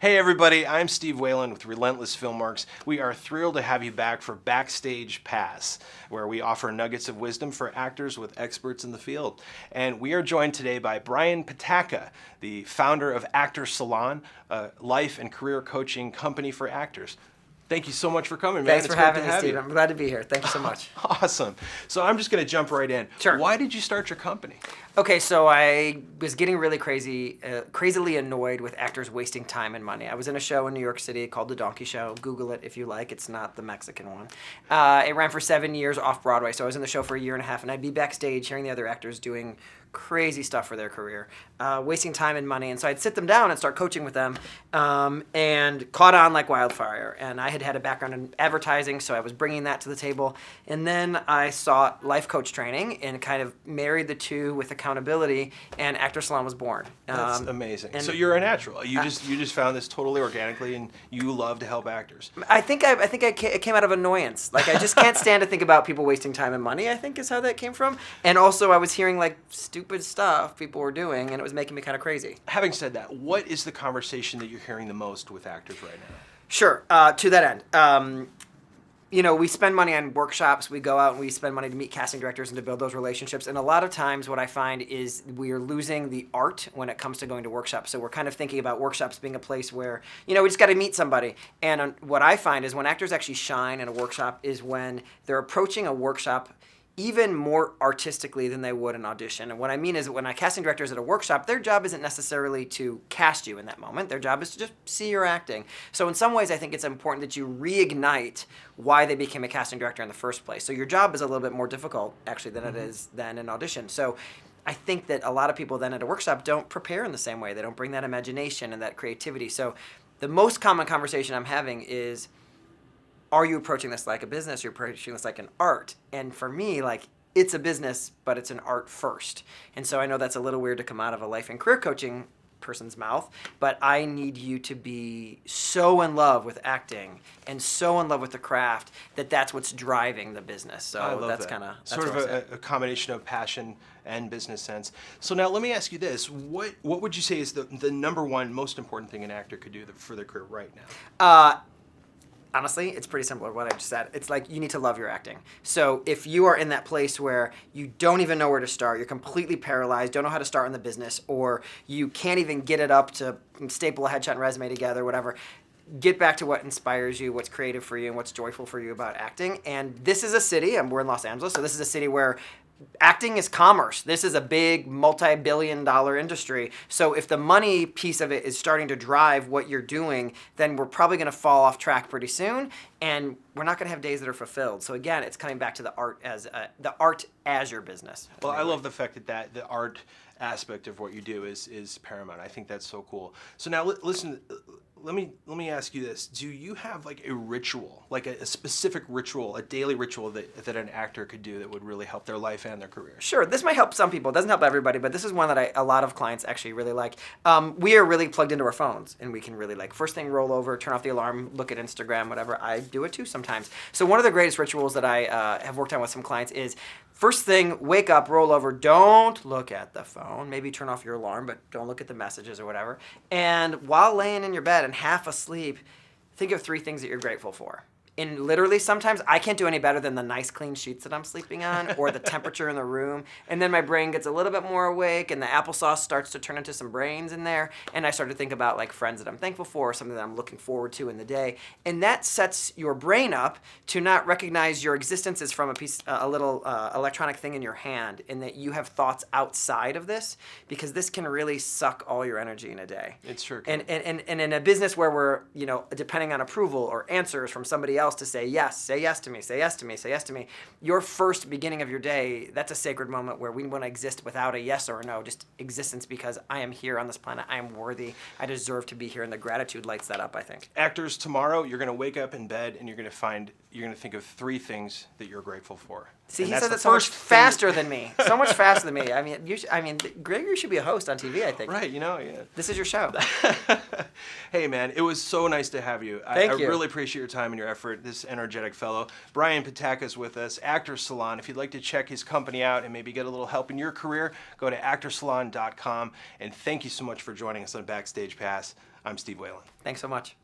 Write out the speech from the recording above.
Hey everybody, I'm Steve Whelan with Relentless Filmworks. We are thrilled to have you back for Backstage Pass, where we offer nuggets of wisdom for actors with experts in the field. And we are joined today by Brian Patacca, the founder of Actor Salon, a life and career coaching company for actors. Thank you so much for coming, man. Thanks for having me, Steve. I'm glad to be here. Thank you so much. Awesome. So I'm just going to jump right in. Sure. Why did you start your company? Okay, so I was getting really crazily annoyed with actors wasting time and money. I was in a show in New York City called The Donkey Show. Google it if you like. It's not the Mexican one. It ran for 7 years off Broadway, so I was in the show for a year and a half, and I'd be backstage hearing the other actors doing crazy stuff for their career, wasting time and money. And so I'd sit them down and start coaching with them, and caught on like wildfire. And I had a background in advertising, so I was bringing that to the table. And then I sought life coach training and kind of married the two with accountability, and Actor Salon was born. That's amazing. So you're a natural. You just found this totally organically, and you love to help actors. I think it came out of annoyance. Like, I just can't stand to think about people wasting time and money, I think is how that came from. And also I was hearing like stupid stuff people were doing, and it was making me kind of crazy. Having said that, what is the conversation that you're hearing the most with actors right now? Sure. To that end, we spend money on workshops. We go out and we spend money to meet casting directors and to build those relationships. And a lot of times what I find is we are losing the art when it comes to going to workshops. So we're kind of thinking about workshops being a place where, we just got to meet somebody. And what I find is when actors actually shine in a workshop is when they're approaching a workshop even more artistically than they would an audition. And what I mean is when a casting director is at a workshop, their job isn't necessarily to cast you in that moment. Their job is to just see your acting. So in some ways, I think it's important that you reignite why they became a casting director in the first place. So your job is a little bit more difficult, actually, than it is than an audition. So I think that a lot of people then at a workshop don't prepare in the same way. They don't bring that imagination and that creativity. So the most common conversation I'm having is, are you approaching this like a business? You're approaching this like an art. And for me, like, it's a business, but it's an art first. And so I know that's a little weird to come out of a life and career coaching person's mouth, but I need you to be so in love with acting and so in love with the craft that that's what's driving the business. So I love that's that. kind of sort of a combination of passion and business sense. So now let me ask you this: what would you say is the number one most important thing an actor could do for their career right now? Honestly, it's pretty similar to what I just said. It's like you need to love your acting. So if you are in that place where you don't even know where to start, you're completely paralyzed, don't know how to start in the business, or you can't even get it up to staple a headshot and resume together, whatever, get back to what inspires you, what's creative for you, and what's joyful for you about acting. And this is a city, and we're in Los Angeles, so this is a city where acting is commerce. This is a big multi-billion-dollar industry. So if the money piece of it is starting to drive what you're doing, then we're probably going to fall off track pretty soon, and we're not going to have days that are fulfilled. So again, it's coming back to the art as your business. Well, I love the fact that the art aspect of what you do is paramount. I think that's so cool. So now listen. Let me ask you this: do you have like a ritual, like a specific ritual, a daily ritual that an actor could do that would really help their life and their career? Sure. This might help some people. It doesn't help everybody, but this is one that a lot of clients actually really like. We are really plugged into our phones, and we can really first thing roll over, turn off the alarm, look at Instagram, whatever. I do it too sometimes. So one of the greatest rituals that I have worked on with some clients is, first thing, wake up, roll over, don't look at the phone. Maybe turn off your alarm, but don't look at the messages or whatever. And while laying in your bed and half asleep, think of 3 things that you're grateful for. And literally sometimes I can't do any better than the nice clean sheets that I'm sleeping on or the temperature in the room. And then my brain gets a little bit more awake and the applesauce starts to turn into some brains in there. And I start to think about like friends that I'm thankful for, something that I'm looking forward to in the day. And that sets your brain up to not recognize your existence as from a little electronic thing in your hand, and that you have thoughts outside of this, because this can really suck all your energy in a day. It's true. And in a business where we're, depending on approval or answers from somebody else to say yes to me, say yes to me, say yes to me. Your first beginning of your day, that's a sacred moment where we want to exist without a yes or a no, just existence, because I am here on this planet, I am worthy, I deserve to be here, and the gratitude lights that up, I think. Actors, tomorrow you're going to wake up in bed and you're going to think of 3 things that you're grateful for. See, he says it so much faster than me. So much faster than me. I mean, Gregory should be a host on TV, I think. Right, yeah. This is your show. Hey, man, it was so nice to have you. Thank I you. really appreciate your time and your effort, this energetic fellow. Brian Patacca is with us, Actor Salon. If you'd like to check his company out and maybe get a little help in your career, go to actorsalon.com. And thank you so much for joining us on Backstage Pass. I'm Steve Whelan. Thanks so much.